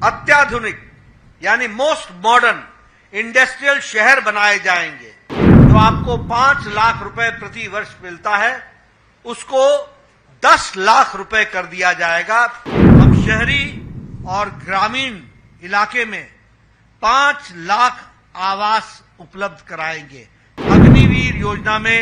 अत्याधुनिक यानी most modern industrial शहर बनाए जाएंगे। जो आपको 5 लाख रुपए प्रति वर्ष मिलता है उसको 10 लाख रुपए कर दिया जाएगा। हम शहरी और ग्रामीण इलाके में 5 लाख आवास उपलब्ध कराएंगे। अग्निवीर योजना में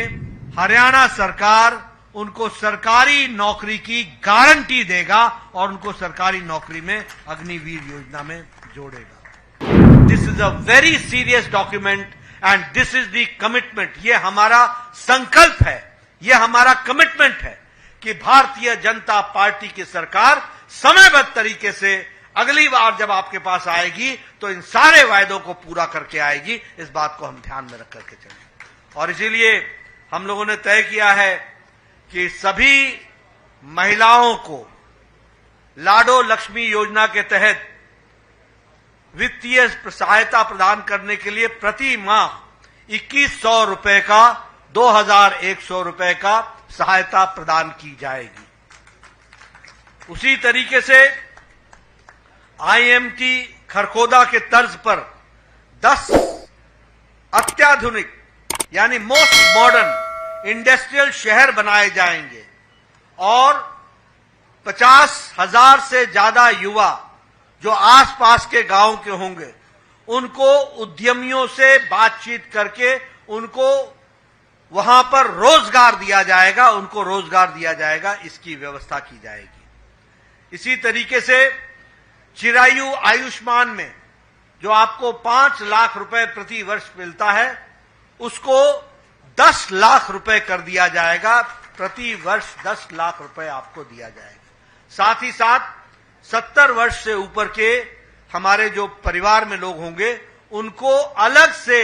हरियाणा सरकार उनको सरकारी नौकरी की गारंटी देगा और उनको सरकारी नौकरी में अग्निवीर योजना में जोड़ेगा। This is a very serious document and this is the commitment. ये हमारा संकल्प है, ये हमारा कमिटमेंट है कि भारतीय जनता पार्टी की सरकार समयबद्ध तरीके से अगली बार जब आपके पास आएगी तो इन सारे वायदों को पूरा करके आएगी। इस बात को हम ध्यान में रख करके चलें और इसीलिए हम लोगों ने तय किया है कि सभी महिलाओं को लाडो लक्ष्मी योजना के तहत वित्तीय सहायता प्रदान करने के लिए प्रति माह 2100 रुपए का 2100 रुपए का सहायता प्रदान की जाएगी। उसी तरीके से आईएमटी खरखोदा के तर्ज पर 10 अत्याधुनिक यानी मोस्ट मॉडर्न इंडस्ट्रियल शहर बनाए जाएंगे और 50,000 से ज्यादा युवा जो आसपास के गांव के होंगे उनको उद्यमियों से बातचीत करके उनको वहां पर रोजगार दिया जाएगा, उनको रोजगार दिया जाएगा, इसकी व्यवस्था की जाएगी। इसी तरीके से चिरायु आयुष्मान में जो आपको 5 लाख रुपए प्रति वर्ष मिलता है उसको 10 लाख रुपए कर दिया जाएगा। प्रति वर्ष 10 लाख रुपए आपको दिया जाएगा। साथ ही साथ 70 वर्ष से ऊपर के हमारे जो परिवार में लोग होंगे उनको अलग से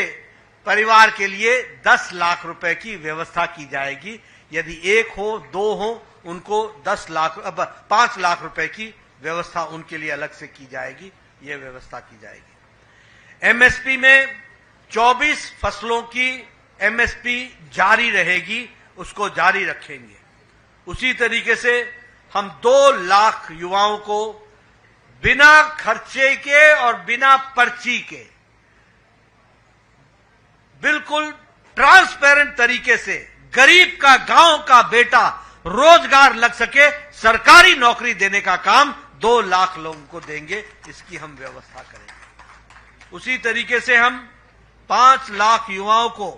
परिवार के लिए 10 लाख रुपए की व्यवस्था की जाएगी। यदि 1 हो 2 हो उनको 5 लाख रुपए की व्यवस्था उनके लिए अलग से की जाएगी। यह व्यवस्था की जाएगी। एमएसपी में 24 फसलों की एमएसपी जारी रहेगी, उसको जारी रखेंगे। उसी तरीके से हम 2 लाख युवाओं को बिना खर्चे के और बिना पर्ची के बिल्कुल ट्रांसपेरेंट तरीके से गरीब का गांव का बेटा रोजगार लग सके, सरकारी नौकरी देने का काम 2 लाख लोगों को देंगे। इसकी हम व्यवस्था करेंगे। उसी तरीके से हम 5 लाख युवाओं को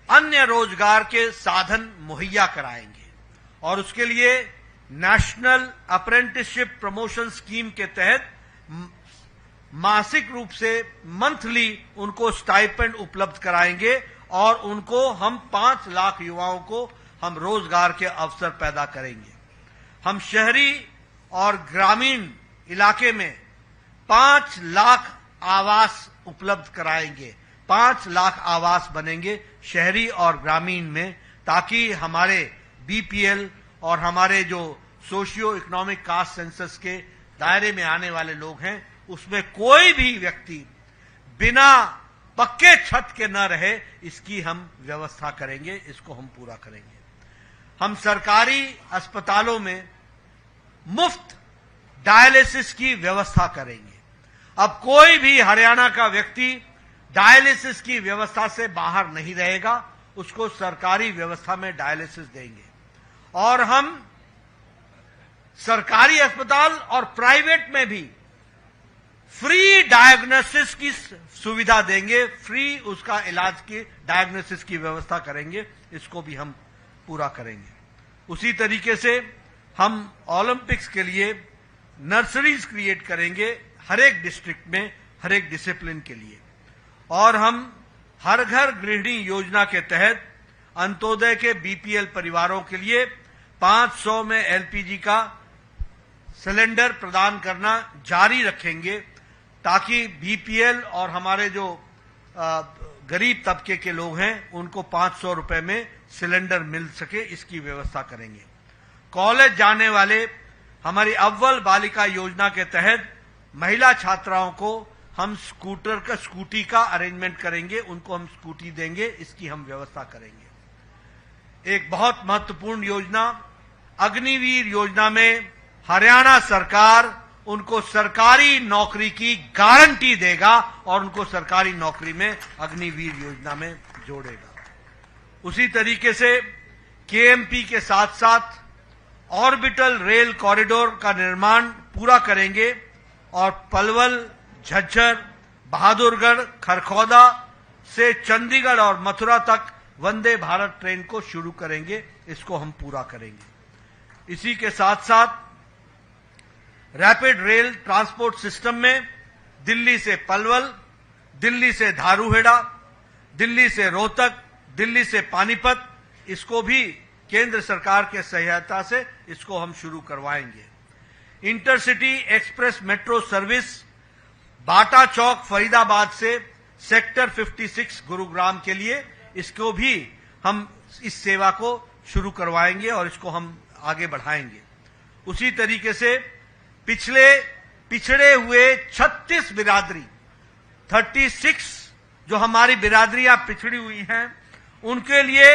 अन्य रोजगार के साधन मुहैया कराएंगे और उसके लिए नेशनल अप्रेंटिसशिप प्रमोशन स्कीम के तहत मासिक रूप से मंथली उनको स्टाइपेंड उपलब्ध कराएंगे और उनको हम 5 लाख युवाओं को हम रोजगार के अवसर पैदा करेंगे। हम शहरी और ग्रामीण इलाके में 5 लाख आवास उपलब्ध कराएंगे। 5 लाख आवास बनेंगे शहरी और ग्रामीण में, ताकि हमारे बीपीएल और हमारे जो सोशियो इकोनॉमिक कास्ट सेंसस के दायरे में आने वाले लोग हैं उसमें कोई भी व्यक्ति बिना पक्के छत के न रहे, इसकी हम व्यवस्था करेंगे। इसको हम पूरा करेंगे। हम सरकारी अस्पतालों में मुफ्त डायलिसिस की व्यवस्था करेंगे। अब कोई भी हरियाणा का व्यक्ति डायलिसिस की व्यवस्था से बाहर नहीं रहेगा, उसको सरकारी व्यवस्था में डायलिसिस देंगे। और हम सरकारी अस्पताल और प्राइवेट में भी फ्री डायग्नोसिस की सुविधा देंगे, फ्री उसका इलाज की डायग्नोसिस की व्यवस्था करेंगे। इसको भी हम पूरा करेंगे। उसी तरीके से हम ओलंपिक्स के लिए नर्सरीज क्रिएट करेंगे हर एक डिस्ट्रिक्ट में, हर एक डिसिप्लिन के लिए। और हम हर घर गृहिणी योजना के तहत अंत्योदय के बीपीएल परिवारों के लिए 500 में एलपीजी का सिलेंडर प्रदान करना जारी रखेंगे, ताकि बीपीएल और हमारे जो गरीब तबके के लोग हैं उनको 500 रुपए में सिलेंडर मिल सके, इसकी व्यवस्था करेंगे। कॉलेज जाने वाले हमारी अव्वल बालिका योजना के तहत महिला छात्राओं को हम स्कूटी का अरेंजमेंट करेंगे, उनको हम स्कूटी देंगे, इसकी हम व्यवस्था करेंगे। एक बहुत महत्वपूर्ण योजना अग्निवीर योजना में हरियाणा सरकार उनको सरकारी नौकरी की गारंटी देगा और उनको सरकारी नौकरी में अग्निवीर योजना में जोड़ेगा। उसी तरीके से केएमपी के साथ साथ ऑर्बिटल रेल कॉरिडोर का निर्माण पूरा करेंगे और पलवल, झज्जर, बहादुरगढ़, खरखौदा से चंडीगढ़ और मथुरा तक वंदे भारत ट्रेन को शुरू करेंगे। इसको हम पूरा करेंगे। इसी के साथ साथ रैपिड रेल ट्रांसपोर्ट सिस्टम में दिल्ली से पलवल, दिल्ली से धारूहेड़ा, दिल्ली से रोहतक, दिल्ली से पानीपत, इसको भी केंद्र सरकार के सहायता से इसको हम शुरू करवाएंगे। इंटरसिटी एक्सप्रेस मेट्रो सर्विस बाटा चौक फरीदाबाद से सेक्टर 56 गुरुग्राम के लिए, इसको भी हम इस सेवा को शुरू करवाएंगे और इसको हम आगे बढ़ाएंगे। उसी तरीके से पिछड़े हुए 36 बिरादरी 36 जो हमारी बिरादरियां पिछड़ी हुई हैं, उनके लिए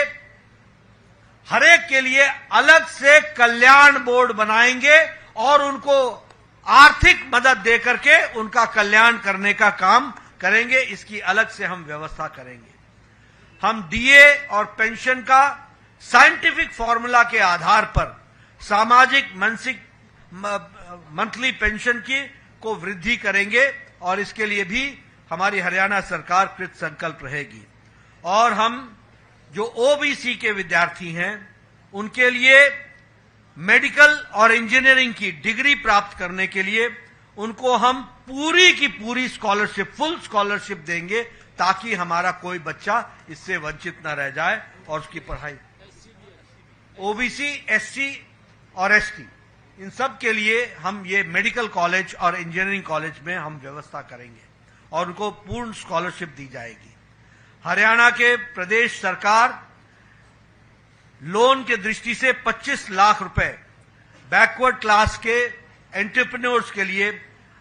हरेक के लिए अलग से कल्याण बोर्ड बनाएंगे और उनको आर्थिक मदद देकर के उनका कल्याण करने का काम करेंगे। इसकी अलग से हम व्यवस्था करेंगे। हम डीए और पेंशन का साइंटिफिक फॉर्मूला के आधार पर सामाजिक मानसिक मंथली पेंशन की को वृद्धि करेंगे और इसके लिए भी हमारी हरियाणा सरकार कृत संकल्प रहेगी। और हम जो ओबीसी के विद्यार्थी हैं, उनके लिए मेडिकल और इंजीनियरिंग की डिग्री प्राप्त करने के लिए उनको हम पूरी की पूरी स्कॉलरशिप, फुल स्कॉलरशिप देंगे ताकि हमारा कोई बच्चा इससे वंचित न रह जाए और उसकी पढ़ाई। ओबीसी, एससी और एसटी, इन सब के लिए हम ये मेडिकल कॉलेज और इंजीनियरिंग कॉलेज में हम व्यवस्था करेंगे और उनको पूर्ण स्कॉलरशिप दी जाएगी। हरियाणा के प्रदेश सरकार लोन के दृष्टि से 25 लाख रुपए बैकवर्ड क्लास के एंटरप्रेन्योर्स के लिए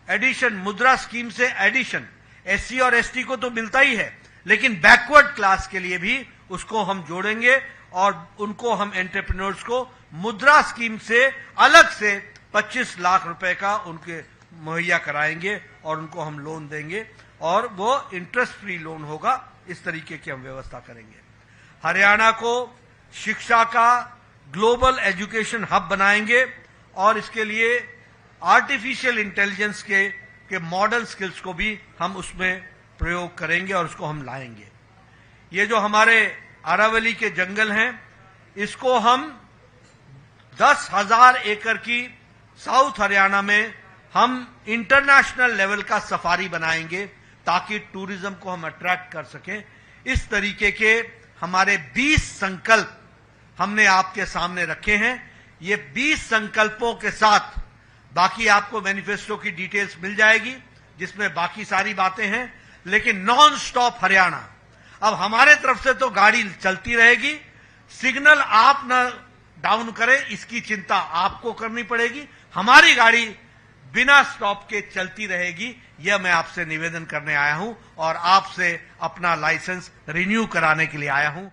एडिशन, मुद्रा स्कीम से एडिशन, एससी और एसटी को तो मिलता ही है, लेकिन बैकवर्ड क्लास के लिए भी उसको हम जोड़ेंगे और उनको हम एंटरप्रेन्योर्स को मुद्रा स्कीम से अलग से 25 लाख रुपए का उनके मुहैया कराएंगे और उनको हम लोन देंगे और वो इंटरेस्ट फ्री लोन होगा। इस तरीके की हम व्यवस्था करेंगे। हरियाणा को शिक्षा का ग्लोबल एजुकेशन हब बनाएंगे और इसके लिए आर्टिफिशियल इंटेलिजेंस के मॉडल स्किल्स को भी हम उसमें प्रयोग करेंगे और उसको हम लाएंगे। ये जो हमारे अरावली के जंगल हैं, इसको हम 10,000 एकड़ की साउथ हरियाणा में हम इंटरनेशनल लेवल का सफारी बनाएंगे ताकि टूरिज्म को हम अट्रैक्ट कर सकें। इस तरीके के हमारे 20 संकल्प हमने आपके सामने रखे हैं। ये 20 संकल्पों के साथ बाकी आपको मैनिफेस्टो की डिटेल्स मिल जाएगी जिसमें बाकी सारी बातें हैं, लेकिन नॉन स्टॉप हरियाणा। अब हमारे तरफ से तो गाड़ी चलती रहेगी, सिग्नल आप न डाउन करें इसकी चिंता आपको करनी पड़ेगी। हमारी गाड़ी बिना स्टॉप के चलती रहेगी, यह मैं आपसे निवेदन करने आया हूं और आपसे अपना लाइसेंस रिन्यू कराने के लिए आया हूं।